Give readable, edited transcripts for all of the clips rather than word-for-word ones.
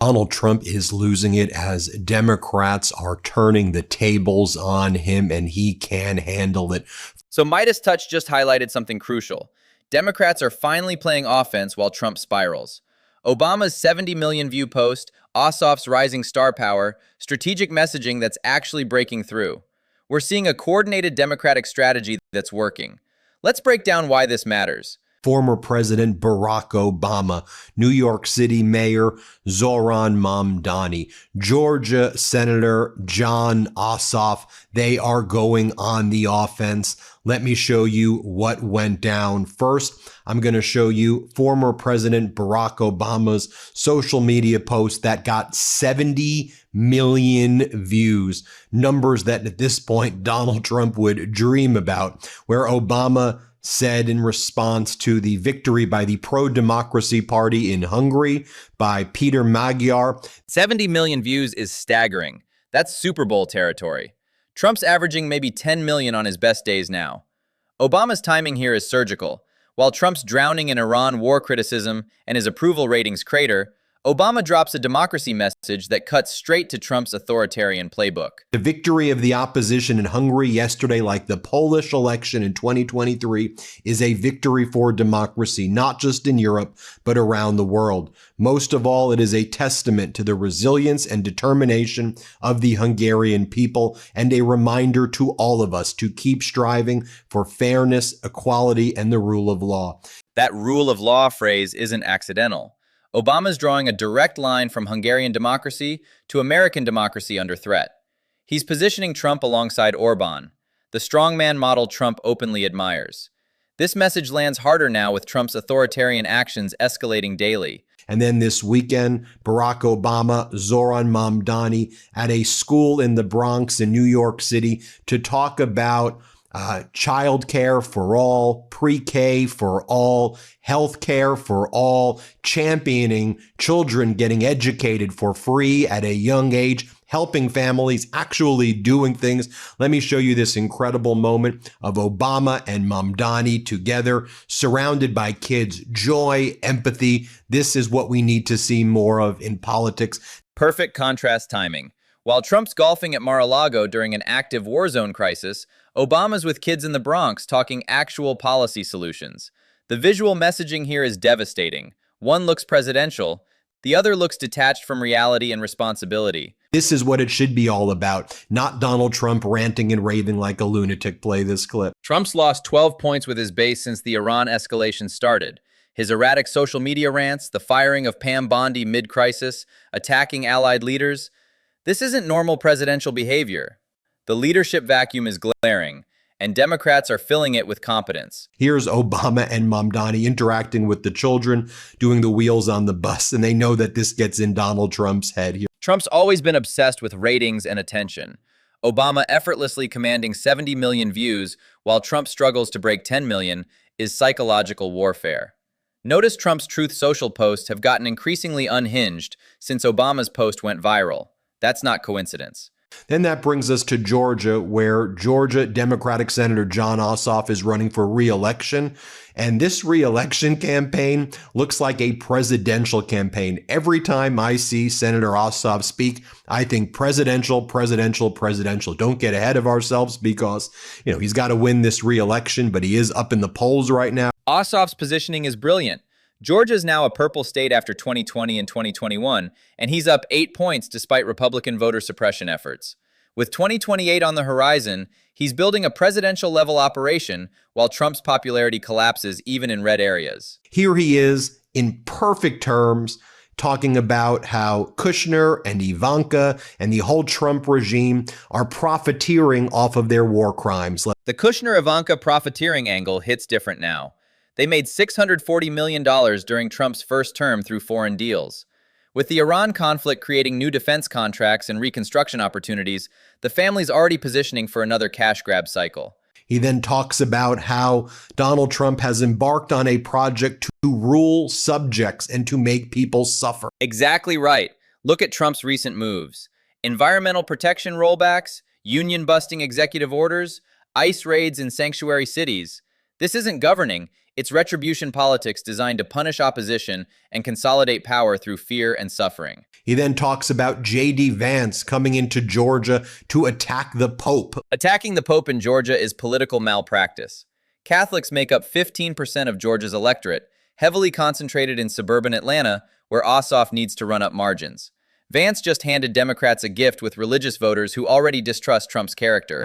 Donald Trump is losing it as Democrats are turning the tables on him, and he can handle it. So MeidasTouch just highlighted something crucial. Democrats are finally playing offense while Trump spirals. Obama's 70 million view post, Ossoff's rising star power, strategic messaging that's actually breaking through. We're seeing a coordinated Democratic strategy that's working. Let's break down why this matters. Former President Barack Obama, New York City Mayor Zohran Mamdani, Georgia Senator Jon Ossoff, they are going on the offense. Let me show you what went down. First, I'm going to show you former President Barack Obama's social media post that got 70 million views, numbers that at this point Donald Trump would dream about, where Obama said in response to the victory by the pro-democracy party in Hungary by Peter Magyar. 70 million views is staggering. That's Super Bowl territory. Trump's averaging maybe 10 million on his best days now. Obama's timing here is surgical. While Trump's drowning in Iran war criticism and his approval ratings crater, Obama drops a democracy message that cuts straight to Trump's authoritarian playbook. The victory of the opposition in Hungary yesterday, like the Polish election in 2023, is a victory for democracy, not just in Europe, but around the world. Most of all, it is a testament to the resilience and determination of the Hungarian people, and a reminder to all of us to keep striving for fairness, equality, and the rule of law. That rule of law phrase isn't accidental. Obama's drawing a direct line from Hungarian democracy to American democracy under threat. He's positioning Trump alongside Orban, the strongman model Trump openly admires. This message lands harder now with Trump's authoritarian actions escalating daily. And then this weekend, Barack Obama, Zohran Mamdani at a school in the Bronx in New York City to talk about child care for all, pre-K for all, health care for all, championing children getting educated for free at a young age, helping families, actually doing things. Let me show you this incredible moment of Obama and Mamdani together, surrounded by kids. Joy, empathy. This is what we need to see more of in politics. Perfect contrast timing. While Trump's golfing at Mar-a-Lago during an active war zone crisis, Obama's with kids in the Bronx talking actual policy solutions. The visual messaging here is devastating. One looks presidential, the other looks detached from reality and responsibility. This is what it should be all about, not Donald Trump ranting and raving like a lunatic. Play this clip. Trump's lost 12 points with his base since the Iran escalation started. His erratic social media rants, the firing of Pam Bondi mid-crisis, attacking allied leaders. This isn't normal presidential behavior. The leadership vacuum is glaring, and Democrats are filling it with competence. Here's Obama and Mamdani interacting with the children, doing the wheels on the bus, and they know that this gets in Donald Trump's head here. Trump's always been obsessed with ratings and attention. Obama effortlessly commanding 70 million views while Trump struggles to break 10 million is psychological warfare. Notice Trump's Truth Social posts have gotten increasingly unhinged since Obama's post went viral. That's not coincidence. Then that brings us to Georgia, where Georgia Democratic Senator Jon Ossoff is running for re-election. And this re-election campaign looks like a presidential campaign. Every time I see Senator Ossoff speak, I think presidential, presidential, presidential. Don't get ahead of ourselves because, he's got to win this re-election, but he is up in the polls right now. Ossoff's positioning is brilliant. Georgia is now a purple state after 2020 and 2021, and he's up 8 points despite Republican voter suppression efforts. With 2028 on the horizon, he's building a presidential-level operation while Trump's popularity collapses even in red areas. Here he is in perfect terms, talking about how Kushner and Ivanka and the whole Trump regime are profiteering off of their war crimes. The Kushner-Ivanka profiteering angle hits different now. They made $640 million during Trump's first term through foreign deals. With the Iran conflict creating new defense contracts and reconstruction opportunities, the family's already positioning for another cash grab cycle. He then talks about how Donald Trump has embarked on a project to rule subjects and to make people suffer. Exactly right. Look at Trump's recent moves. Environmental protection rollbacks, union-busting executive orders, ICE raids in sanctuary cities. This isn't governing, it's retribution politics designed to punish opposition and consolidate power through fear and suffering. He then talks about J.D. Vance coming into Georgia to attack the Pope. Attacking the Pope in Georgia is political malpractice. Catholics make up 15% of Georgia's electorate, heavily concentrated in suburban Atlanta, where Ossoff needs to run up margins. Vance just handed Democrats a gift with religious voters who already distrust Trump's character.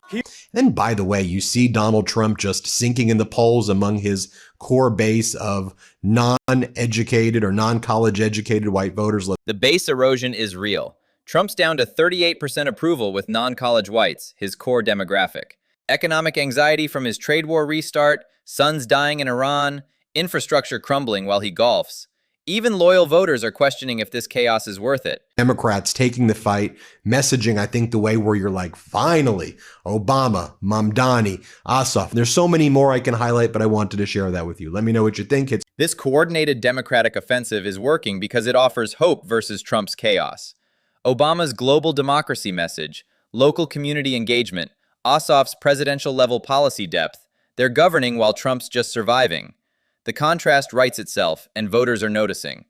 Then, by the way, you see Donald Trump just sinking in the polls among his core base of non-educated or non-college educated white voters. The base erosion is real. Trump's down to 38% approval with non-college whites, his core demographic. Economic anxiety from his trade war restart, sons dying in Iran, infrastructure crumbling while he golfs. Even loyal voters are questioning if this chaos is worth it. Democrats taking the fight, messaging, I think, the way where you're like, finally, Obama, Mamdani, Ossoff. There's so many more I can highlight, but I wanted to share that with you. Let me know what you think. This coordinated Democratic offensive is working because it offers hope versus Trump's chaos. Obama's global democracy message, local community engagement, Ossoff's presidential-level policy depth, they're governing while Trump's just surviving. The contrast writes itself, and voters are noticing.